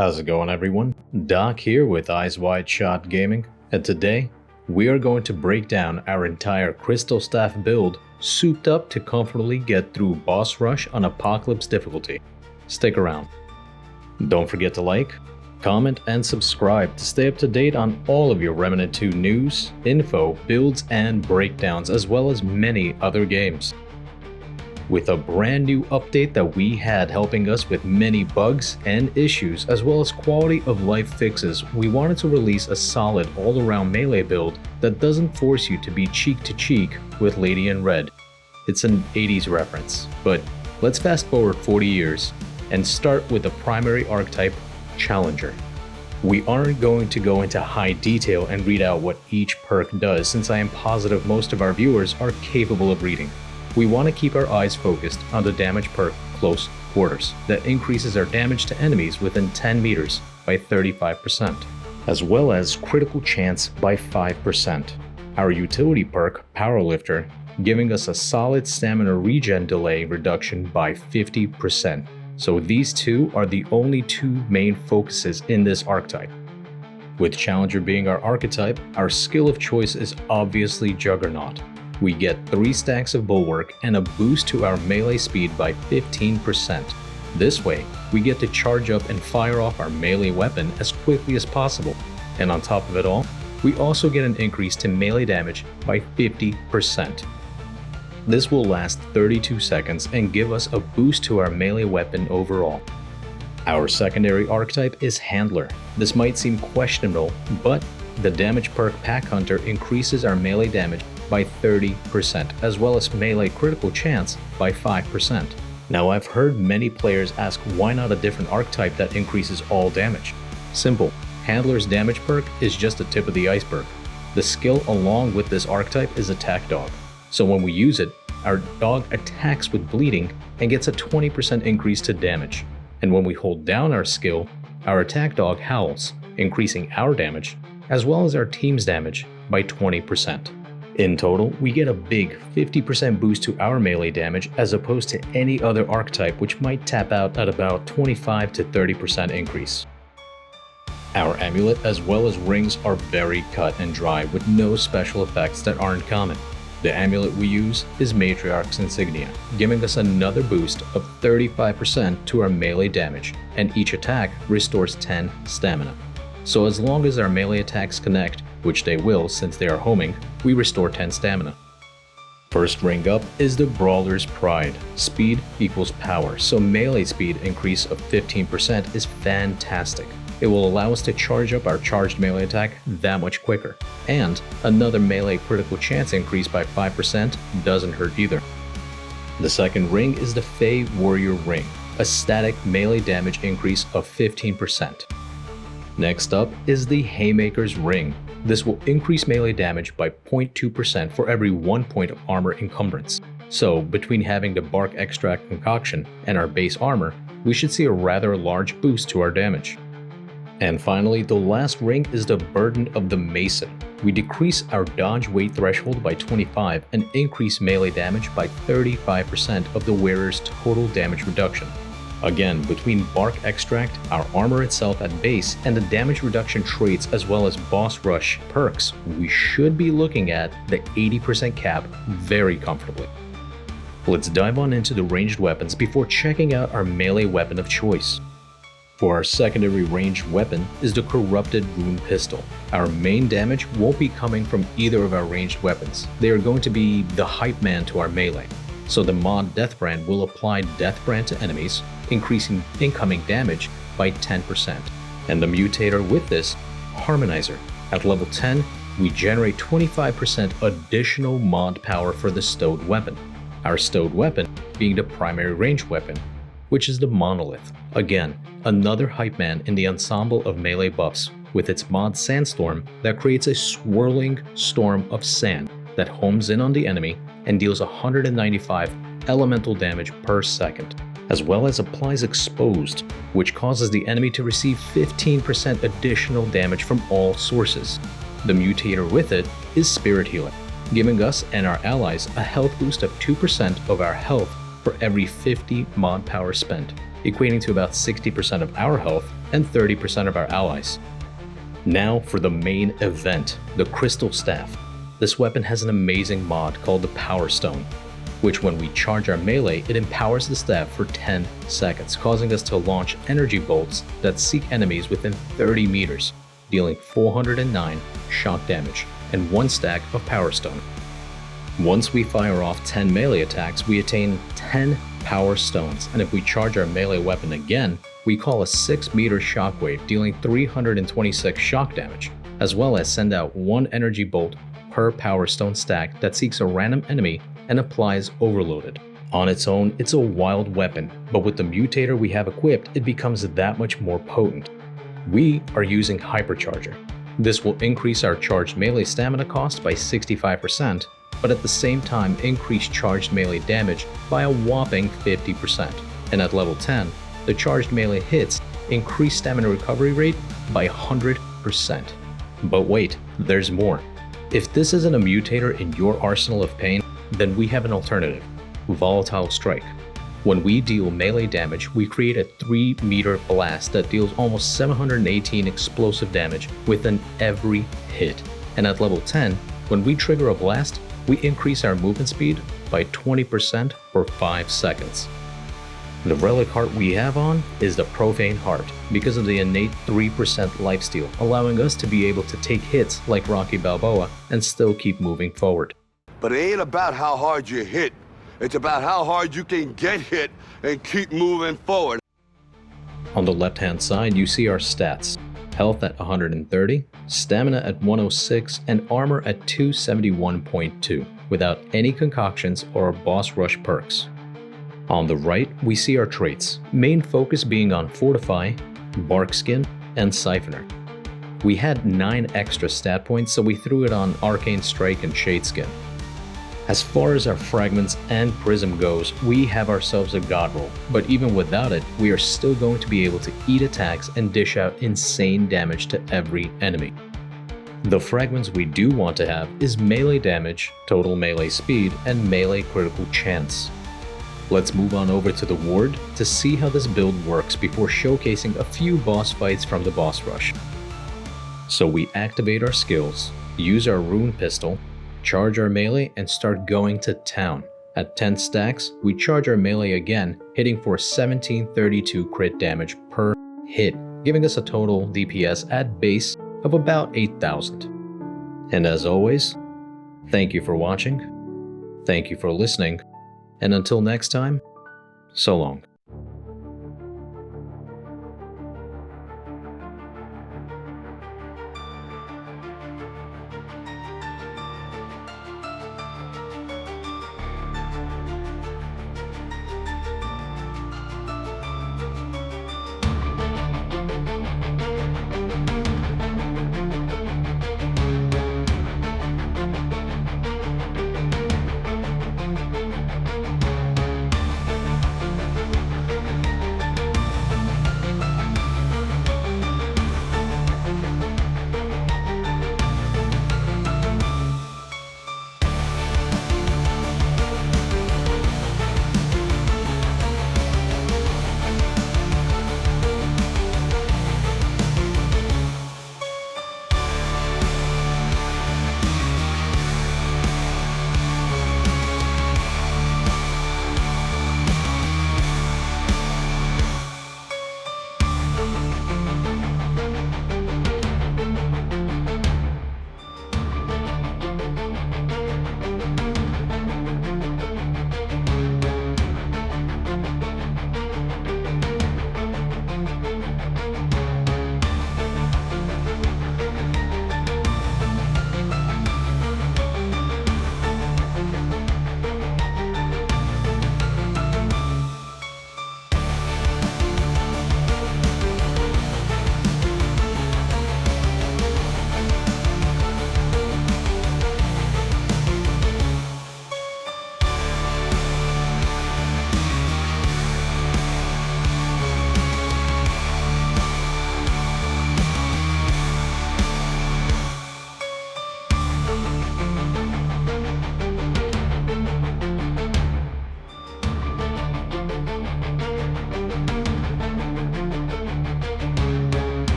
How's it going, everyone? Doc here with Eyes Wide Shot Gaming, and today we are going to break down our entire Crystal Staff build souped up to comfortably get through Boss Rush on Apocalypse difficulty. Stick around. Don't forget to like, comment, and subscribe to stay up to date on all of your Remnant 2 news, info, builds, and breakdowns, as well as many other games. With a brand new update that we had helping us with many bugs and issues, as well as quality of life fixes, we wanted to release a solid all-around melee build that doesn't force you to be cheek to cheek with Lady in Red. It's an 80s reference, but let's fast forward 40 years and start with the primary archetype, Challenger. We aren't going to go into high detail and read out what each perk does, since I am positive most of our viewers are capable of reading. We want to keep our eyes focused on the damage perk Close Quarters that increases our damage to enemies within 10 meters by 35%, as well as critical chance by 5%. Our utility perk Powerlifter giving us a solid stamina regen delay reduction by 50%. So these two are the only two main focuses in this archetype. With Challenger being our archetype, our skill of choice is obviously Juggernaut. We get 3 stacks of Bulwark and a boost to our melee speed by 15%. This way, we get to charge up and fire off our melee weapon as quickly as possible. And on top of it all, we also get an increase to melee damage by 50%. This will last 32 seconds and give us a boost to our melee weapon overall. Our secondary archetype is Handler. This might seem questionable, but the damage perk Pack Hunter increases our melee damage by 30%, as well as melee critical chance by 5%. Now, I've heard many players ask why not a different archetype that increases all damage. Simple. Handler's damage perk is just the tip of the iceberg. The skill along with this archetype is Attack Dog. So when we use it, our dog attacks with bleeding and gets a 20% increase to damage. And when we hold down our skill, our Attack Dog howls, increasing our damage, as well as our team's damage by 20%. In total, we get a big 50% boost to our melee damage as opposed to any other archetype, which might tap out at about 25 to 30% increase. Our amulet as well as rings are very cut and dry with no special effects that aren't common. The amulet we use is Matriarch's Insignia, giving us another boost of 35% to our melee damage, and each attack restores 10 stamina. So as long as our melee attacks connect, which they will since they are homing, we restore 10 stamina. First ring up is the Brawler's Pride. Speed equals power, so melee speed increase of 15% is fantastic. It will allow us to charge up our charged melee attack that much quicker. And another melee critical chance increase by 5% doesn't hurt either. The second ring is the Fey Warrior Ring, a static melee damage increase of 15%. Next up is the Haymaker's Ring. This will increase melee damage by 0.2% for every 1 point of armor encumbrance. So between having the Bark Extract concoction and our base armor, we should see a rather large boost to our damage. And finally, the last ring is the Burden of the Mason. We decrease our dodge weight threshold by 25 and increase melee damage by 35% of the wearer's total damage reduction. Again, between Bark Extract, our armor itself at base, and the damage reduction traits as well as Boss Rush perks, we should be looking at the 80% cap very comfortably. Let's dive on into the ranged weapons before checking out our melee weapon of choice. For our secondary ranged weapon is the Corrupted Rune Pistol. Our main damage won't be coming from either of our ranged weapons. They are going to be the hype man to our melee. So the mod Deathbrand will apply Deathbrand to enemies, increasing incoming damage by 10%. And the mutator with this, Harmonizer. At level 10, we generate 25% additional mod power for the stowed weapon. Our stowed weapon being the primary ranged weapon, which is the Monolith. Again, another hype man in the ensemble of melee buffs, with its mod Sandstorm that creates a swirling storm of sand that homes in on the enemy and deals 195 elemental damage per second, as well as applies Exposed, which causes the enemy to receive 15% additional damage from all sources. The mutator with it is Spirit Healer, giving us and our allies a health boost of 2% of our health for every 50 mod power spent. equating to about 60% of our health and 30% of our allies. Now for the main event, the Crystal Staff. This weapon has an amazing mod called the Power Stone, which when we charge our melee, it empowers the staff for 10 seconds, causing us to launch energy bolts that seek enemies within 30 meters, dealing 409 shock damage and 1 stack of Power Stone. Once we fire off 10 melee attacks, we attain 10 Power Stones, and if we charge our melee weapon again, we call a 6-meter shockwave, dealing 326 shock damage, as well as send out 1 energy bolt per Power Stone stack that seeks a random enemy and applies Overloaded. On its own, it's a wild weapon, but with the mutator we have equipped, it becomes that much more potent. We are using Hypercharger. This will increase our charged melee stamina cost by 65%, but at the same time increase charged melee damage by a whopping 50%. And at level 10, the charged melee hits increase stamina recovery rate by 100%. But wait, there's more. If this isn't a mutator in your arsenal of pain, then we have an alternative, Volatile Strike. When we deal melee damage, we create a 3-meter blast that deals almost 718 explosive damage within every hit. And at level 10, when we trigger a blast, we increase our movement speed by 20% for 5 seconds. The Relic heart we have on is the Profane heart because of the innate 3% lifesteal, allowing us to be able to take hits like Rocky Balboa and still keep moving forward. But it ain't about how hard you hit. It's about how hard you can get hit and keep moving forward. On the left-hand side, you see our stats. Health at 130, stamina at 106, and armor at 271.2, without any concoctions or boss rush perks. On the right, we see our traits, main focus being on Fortify, Bark Skin, and Siphoner. We had 9 extra stat points, so we threw it on Arcane Strike and Shade Skin. As far as our Fragments and Prism goes, we have ourselves a god roll, but even without it, we are still going to be able to eat attacks and dish out insane damage to every enemy. The Fragments we do want to have is melee damage, total melee speed, and melee critical chance. Let's move on over to the Ward to see how this build works before showcasing a few boss fights from the boss rush. So we activate our skills, use our rune pistol, charge our melee, and start going to town. At 10 stacks, we charge our melee again, hitting for 1732 crit damage per hit, giving us a total DPS at base of about 8,000. And as always, thank you for watching, thank you for listening, and until next time, so long.